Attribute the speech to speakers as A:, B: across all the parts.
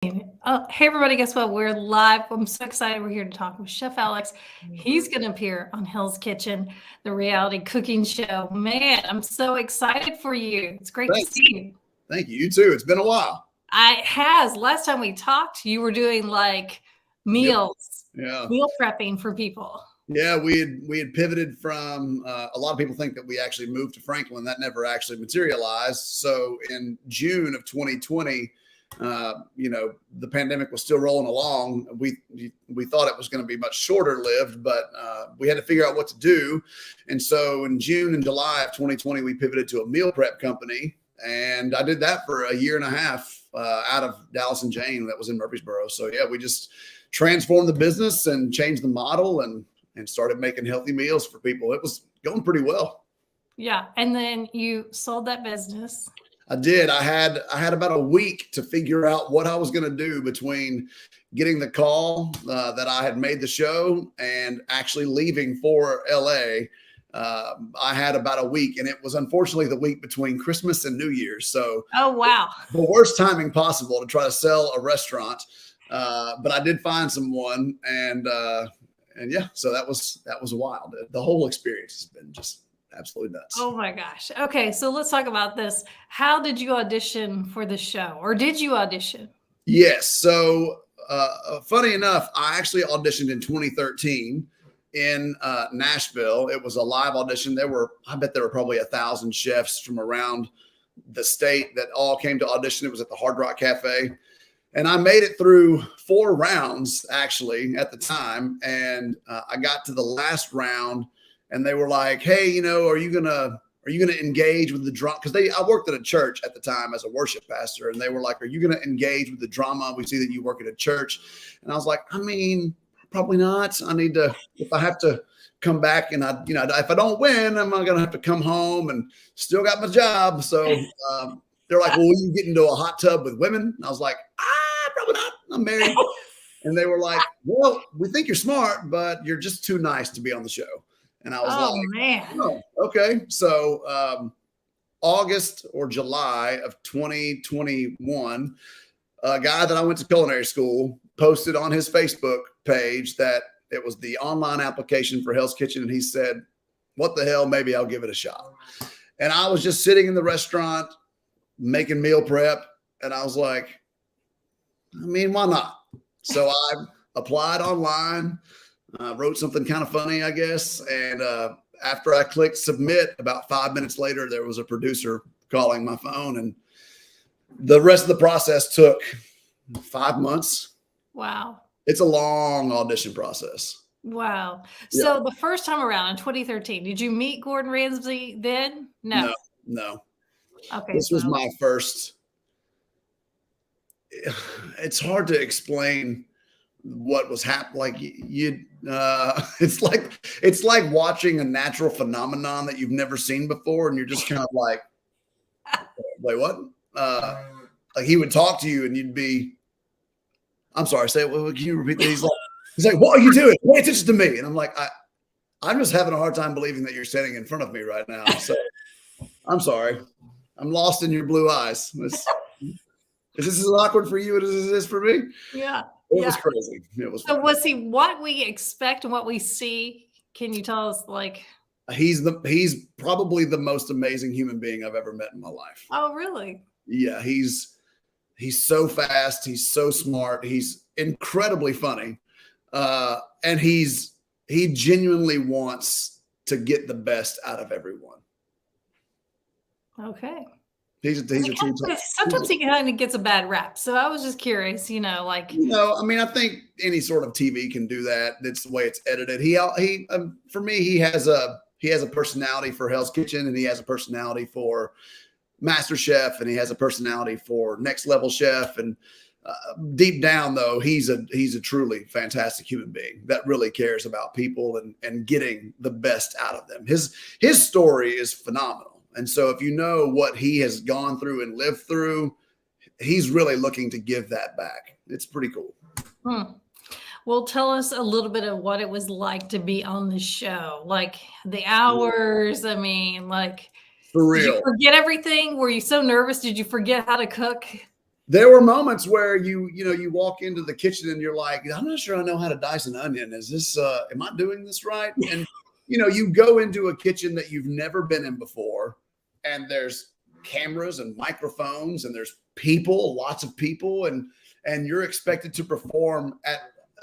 A: Hey everybody, guess what? We're live. I'm so excited. We're here to talk with Chef Alex. He's going to appear on Hell's Kitchen, the reality cooking show. Man, I'm so excited for you. It's great to
B: Thanks.
A: see you.
B: Thank you. You too. It's been a while.
A: It has. Last time we talked, you were doing like meals, meal prepping for people.
B: Yeah, we had pivoted from a lot of people think that we actually moved to Franklin. That never actually materialized. So in June of 2020, the pandemic was still rolling along. We thought it was going to be much shorter lived, but we had to figure out what to do. And so in June and July of 2020, we pivoted to a meal prep company, and I did that for a year and a half out of Dallas and Jane. That was in Murfreesboro. So yeah, we just transformed the business and changed the model and started making healthy meals for people. It was going pretty well.
A: Yeah. And then you sold that business.
B: I did. I had about a week to figure out what I was going to do between getting the call that I had made the show and actually leaving for LA. I had about a week, and it was unfortunately the week between Christmas and New Year's. So,
A: oh wow,
B: the worst timing possible to try to sell a restaurant. But I did find someone, and yeah, so that was wild. The whole experience has been just absolutely nuts.
A: Oh my gosh. Okay, so let's talk about this. How did you audition for the show, or did you audition?
B: Yes. So funny enough, I actually auditioned in 2013 in Nashville. It was a live audition. I bet there were probably 1,000 chefs from around the state that all came to audition. It was at the Hard Rock Cafe. And I made it through 4 rounds actually at the time. And I got to the last round and they were like, hey, are you gonna engage with the drama? Because I worked at a church at the time as a worship pastor. And they were like, are you going to engage with the drama? We see that you work at a church. And I was like, I mean, probably not. I need to, if I have to come back and if I don't win, I'm going to have to come home and still got my job. So they're like, well, will you get into a hot tub with women? And I was like, probably not. I'm married. And they were like, well, we think you're smart, but you're just too nice to be on the show. And I was
A: man.
B: Oh, okay. So August or July of 2021, a guy that I went to culinary school posted on his Facebook page that it was the online application for Hell's Kitchen. And he said, what the hell, maybe I'll give it a shot. And I was just sitting in the restaurant making meal prep. And I was like, I mean, why not? So I applied online, wrote something kind of funny, I guess. And after I clicked submit, about 5 minutes later, there was a producer calling my phone. And the rest of the process took 5 months.
A: Wow.
B: It's a long audition process.
A: Wow. So the first time around in 2013, did you meet Gordon Ramsay then? No. Okay.
B: This was my first. It's hard to explain what was happening. Like it's like watching a natural phenomenon that you've never seen before, and you're just kind of like, wait, what? Like he would talk to you, and you'd be, I'm sorry, say it. Can you repeat that? He's like, what are you doing? Pay attention to me. And I'm like, I'm just having a hard time believing that you're standing in front of me right now. So I'm sorry. I'm lost in your blue eyes. Is this as awkward for you as it is for me?
A: Yeah.
B: It was crazy. It was.
A: So was he what we expect and what we see? Can you tell us, like?
B: He's probably the most amazing human being I've ever met in my life.
A: Oh, really?
B: Yeah. He's so fast. He's so smart. He's incredibly funny. And he genuinely wants to get the best out of everyone.
A: Okay.
B: He's a true.
A: Sometimes he kind of gets a bad rap. So I was just curious, I
B: mean, I think any sort of TV can do that. That's the way it's edited. For me, he has a personality for Hell's Kitchen, and he has a personality for Master Chef, and he has a personality for Next Level Chef. And deep down, though, he's a truly fantastic human being that really cares about people and getting the best out of them. His story is phenomenal. And so if you know what he has gone through and lived through, he's really looking to give that back. It's pretty cool.
A: Well, tell us a little bit of what it was like to be on the show, like the hours. I mean, like,
B: for real.
A: Did you forget everything? Were you so nervous? Did you forget how to cook?
B: there were moments where you walk into the kitchen and you're like, I'm not sure I know how to dice an onion. Is this, am I doing this right? And, you go into a kitchen that you've never been in before, and there's cameras and microphones and there's people, lots of people, and you're expected to perform at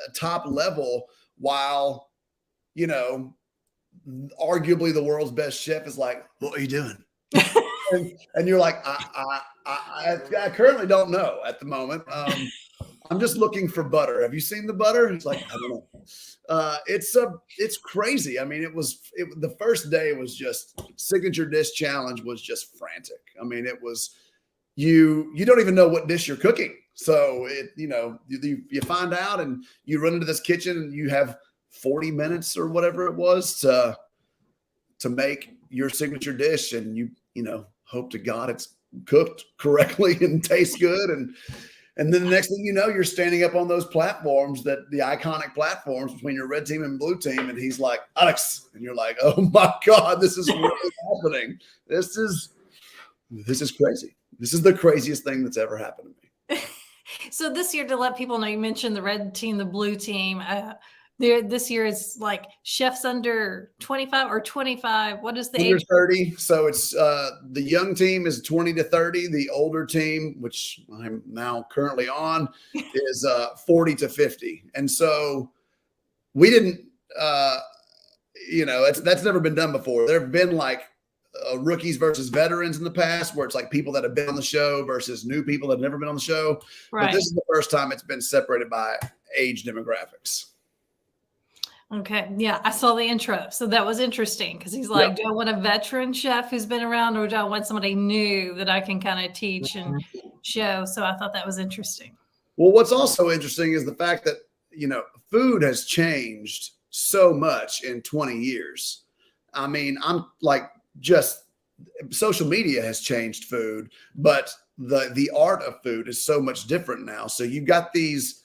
B: a top level while, arguably the world's best chef is like, what are you doing? and you're like, I currently don't know at the moment. I'm just looking for butter. Have you seen the butter? It's like, I don't know. It's crazy. I mean, the first day was just signature dish challenge was just frantic. I mean, it was, you don't even know what dish you're cooking. So you find out and you run into this kitchen and you have 40 minutes or whatever it was to make your signature dish. And you hope to God it's cooked correctly and tastes good. And then the next thing you know, you're standing up on those platforms, the iconic platforms between your red team and blue team. And he's like, Alex. And you're like, oh my God, this is really happening. This is crazy. This is the craziest thing that's ever happened to me.
A: So this year, to let people know, you mentioned the red team, the blue team. This year is like chefs under 25 or 25. What is the
B: under
A: age?
B: 30. So it's the young team is 20 to 30. The older team, which I'm now currently on, is 40 to 50. And so we didn't, that's never been done before. There have been like rookies versus veterans in the past, where it's like people that have been on the show versus new people that have never been on the show. Right. But this is the first time it's been separated by age demographics.
A: Okay. Yeah. I saw the intro. So that was interesting because he's like, do I want a veteran chef who's been around, or do I want somebody new that I can kind of teach and show? So I thought that was interesting.
B: Well, what's also interesting is the fact that, food has changed so much in 20 years. I mean, I'm like, just social media has changed food, but the art of food is so much different now. So you've got these,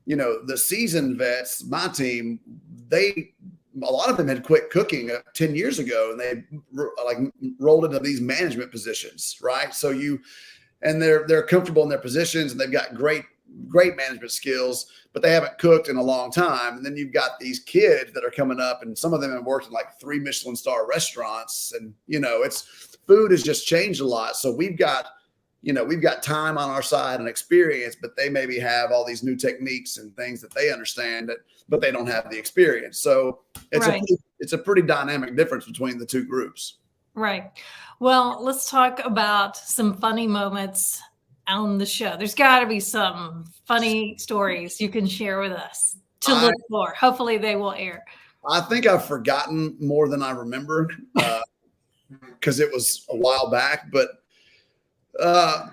B: the seasoned vets, my team, a lot of them had quit cooking 10 years ago, and they rolled into these management positions, right? So they're comfortable in their positions, and they've got great management skills, but they haven't cooked in a long time. And then you've got these kids that are coming up, and some of them have worked in like 3 Michelin star restaurants, and food has just changed a lot. So we've got time on our side and experience, but they maybe have all these new techniques and things that they understand, but they don't have the experience. So it's a pretty dynamic difference between the two groups.
A: Right. Well, let's talk about some funny moments on the show. There's got to be some funny stories you can share with us to look for. Hopefully they will air.
B: I think I've forgotten more than I remember because it was a while back, but I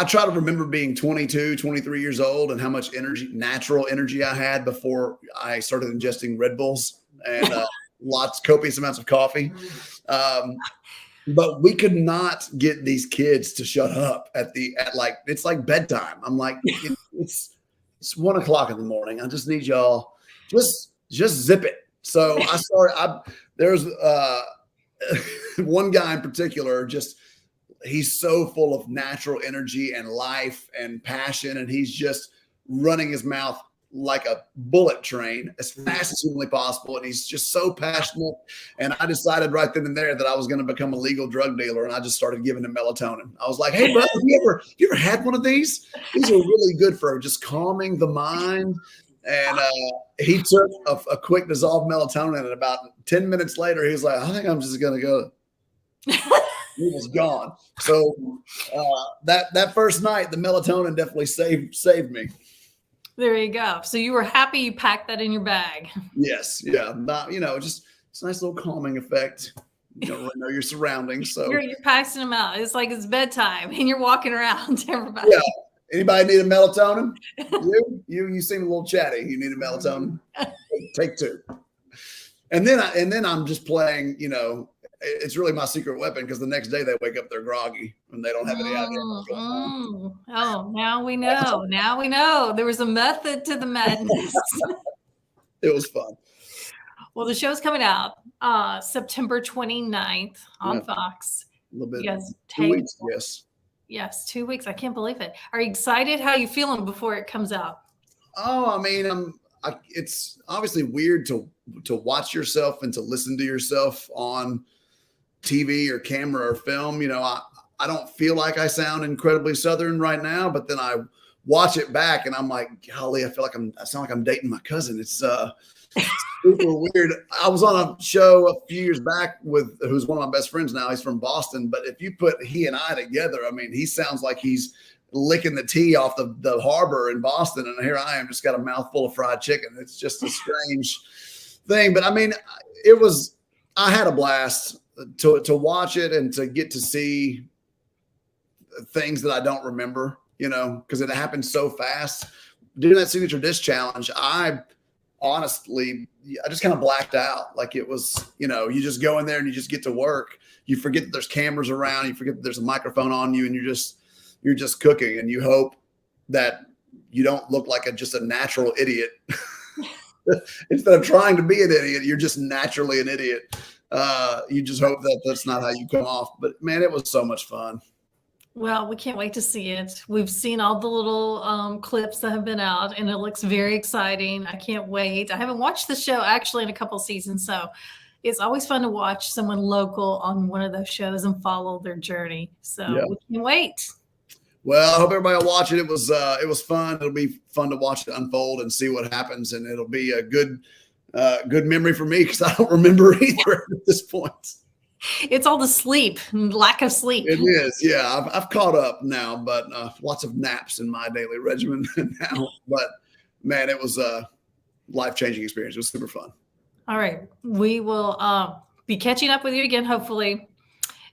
B: try to remember being 22, 23 years old and how much natural energy I had before I started ingesting Red Bulls and copious amounts of coffee. But we could not get these kids to shut up it's like bedtime. I'm like, it's 1 o'clock in the morning. I just need y'all just zip it. So there's one guy in particular, he's so full of natural energy and life and passion, and he's just running his mouth like a bullet train as fast as humanly possible. And he's just so passionate. And I decided right then and there that I was going to become a legal drug dealer. And I just started giving him melatonin. I was like, hey, bro, you ever had one of these? These are really good for just calming the mind. And he took a quick dissolved melatonin, and about 10 minutes later, he was like, I think I'm just going to go. He was gone. So that first night, the melatonin definitely saved me.
A: There you go. So you were happy you packed that in your bag.
B: Yes. Yeah. Just it's a nice little calming effect. You don't really know your surroundings. So
A: you're passing them out. It's like it's bedtime and you're walking around to everybody.
B: Yeah. Anybody need a melatonin? You seem a little chatty. You need a melatonin? Take 2. And then I'm just playing, it's really my secret weapon, because the next day they wake up, they're groggy and they don't have any idea what's going on.
A: Oh, now we know. Now we know. There was a method to the madness.
B: It was fun.
A: Well, the show's coming out September 29th on Fox.
B: A little bit.
A: You guys
B: 2 weeks, yes.
A: Yes, 2 weeks. I can't believe it. Are you excited? How are you feeling before it comes out?
B: Oh, I mean, it's obviously weird to watch yourself and to listen to yourself on TV or camera or film. I don't feel like I sound incredibly Southern right now, but then I watch it back and I'm like, golly, I sound like I'm dating my cousin. It's super weird. I was on a show a few years back with who's one of my best friends now. He's from Boston, but if you put he and I together, I mean, he sounds like he's licking the tea off the harbor in Boston, and here I am, just got a mouthful of fried chicken. It's just a strange thing, but I mean, I had a blast to watch it and to get to see things that I don't remember, because it happened so fast. Doing that signature dish challenge, I just kind of blacked out. Like it was, you just go in there and you just get to work. You forget that there's cameras around. You forget that there's a microphone on you, and you're just cooking, and you hope that you don't look like just a natural idiot. Instead of trying to be an idiot, you're just naturally an idiot. You just hope that that's not how you come off. But man, it was so much fun.
A: Well, we can't wait to see it. We've seen all the little clips that have been out, and it looks very exciting. I can't wait. I haven't watched the show actually in a couple seasons, so it's always fun to watch someone local on one of those shows and follow their journey. So
B: Yeah.
A: we can't wait.
B: Well, I hope everybody will watch it. It was fun. It'll be fun to watch it unfold and see what happens, and it'll be a good memory for me because I don't remember either at this point.
A: It's all the sleep and lack of sleep.
B: It is, yeah. I've caught up now, but lots of naps in my daily regimen now. But man, it was a life-changing experience. It was super fun.
A: All right, we will be catching up with you again, hopefully,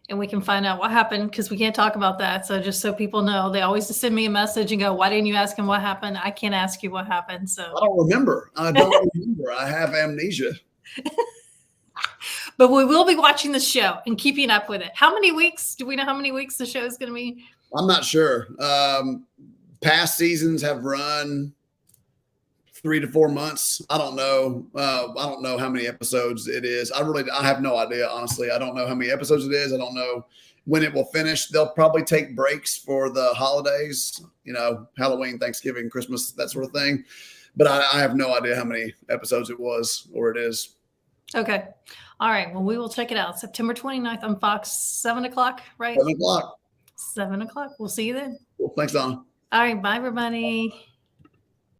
A: and we can find out what happened because we can't talk about that. So just so people know, they always just send me a message and go, "Why didn't you ask him what happened?" I can't ask you what happened. So
B: I don't remember. I have amnesia.
A: But we will be watching the show and keeping up with it. How many weeks? Do we know how many weeks the show is going to be?
B: I'm not sure. Past seasons have run 3 to 4 months. I don't know. I don't know how many episodes it is. I have no idea, honestly. I don't know how many episodes it is. I don't know when it will finish. They'll probably take breaks for the holidays, Halloween, Thanksgiving, Christmas, that sort of thing. But I have no idea how many episodes it was or it is.
A: Okay. All right. Well, we will check it out. September 29th on Fox, 7 o'clock, right?
B: 7 o'clock.
A: 7 o'clock. We'll see you then.
B: Well, thanks, Donna.
A: All right. Bye, everybody.